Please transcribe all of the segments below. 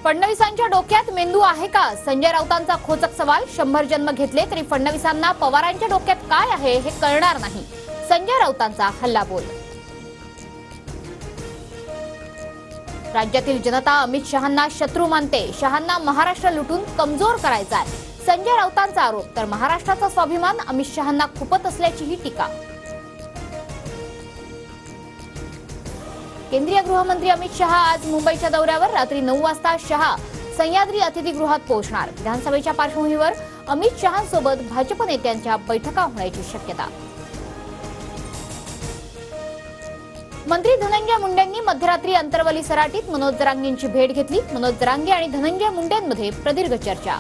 फडणवीसांच्या डोक्यात मेंदू आहे का? संजय राऊतांचा खोचक सवाल. 100 जन्म घेतले तरी फडणवीसांना पवारांच्या डोक्यात काय आहे हे कळणार नाही. संजय राऊतांचा हल्लाबोल. राज्यातील जनता अमित शहांना शत्रू मानते. शहांना महाराष्ट्र लुटून कमजोर करायचा आहे. संजय राऊतांचा आरोप. तर महाराष्ट्राचा स्वाभिमान अमित शहांना खुपत असल्याचीही टीका. केंद्रीय गृहमंत्री अमित शहा आज मुंबईच्या दौऱ्यावर. रात्री 9 वाजता शहा सह्याद्री अतिथीगृहात पोहोचणार. विधानसभेच्या पार्श्वभूमीवर अमित शहांसोबत भाजप नेत्यांच्या बैठका होण्याची शक्यता. मंत्री धनंजय मुंडेंनी मध्यरात्री अंतरवली सराटीत मनोज जरांगेंची भेट घेतली. मनोज जरांगे आणि धनंजय मुंडेंमध्ये प्रदीर्घ चर्चा.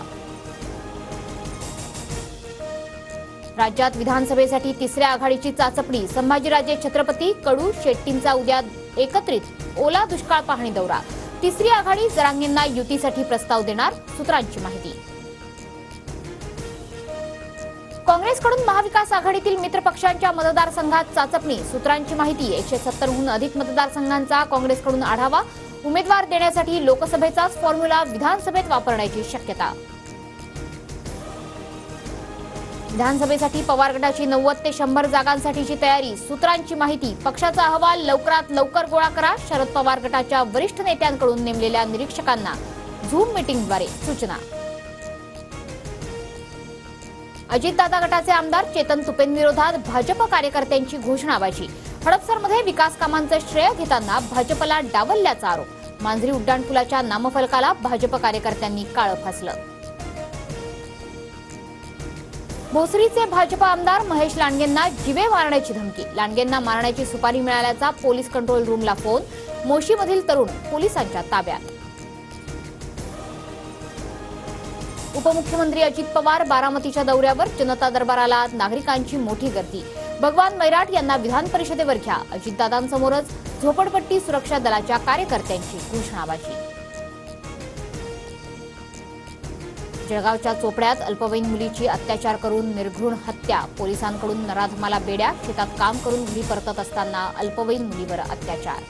राज्यात विधानसभेसाठी तिसऱ्या आघाडीची चाचपणी. संभाजीराजे छत्रपती कडू शेट्टींचा उद्या एकत्रित ओला दुष्काळ पाहणी दौरा. तिसरी आघाडी जरांगेंना युतीसाठी प्रस्ताव देणार, सूत्रांची माहिती. काँग्रेसकडून महाविकास आघाडीतील मित्रपक्षांच्या मतदारसंघात चाचपणी. सूत्रांची माहिती. 170हून अधिक मतदारसंघांचा काँग्रेसकडून आढावा. उमेदवार देण्यासाठी लोकसभेचाच फॉर्म्युला विधानसभेत वापरण्याची शक्यता. विधानसभेसाठी पवार गटाची 90 ते 100 जागांसाठीची तयारी. सूत्रांची माहिती. पक्षाचा अहवाल लवकरात लवकर गोळा करा. शरद पवार गटाच्या वरिष्ठ नेत्यांकडून नेमलेल्या निरीक्षकांना झूम मीटिंगद्वारे सूचना. अजितदादा गटाचे आमदार चेतन तुपेंविरोधात भाजप कार्यकर्त्यांची घोषणाबाजी. हडपसरमध्ये विकास कामांचं श्रेय घेताना भाजपला डावलल्याचा आरोप. मांजरी उड्डाणपुलाच्या नामफलकाला भाजप कार्यकर्त्यांनी काळं फासलं. भोसरीचे भाजप आमदार महेश लांडगेंना जीवे मारण्याची धमकी. लांडगेंना मारण्याची सुपारी मिळाल्याचा पोलीस कंट्रोल रूमला फोन. मोशीमधील तरुण पोलिसांच्या ताब्यात. उपमुख्यमंत्री अजित पवार बारामतीच्या दौऱ्यावर. जनता दरबाराला नागरिकांची मोठी गर्दी. भगवान मैराट यांना विधान परिषदेवर घ्या. अजितदादांसमोरच झोपडपट्टी सुरक्षा दलाच्या कार्यकर्त्यांची घोषणाबाजी. जळगावच्या चोपड्यात अल्पवयीन मुलीची अत्याचार करून निर्घृण हत्या. पोलिसांकडून नराधमाला बेड्या. शेतात काम करून घरी परतत असताना अल्पवयीन मुलीवर अत्याचार.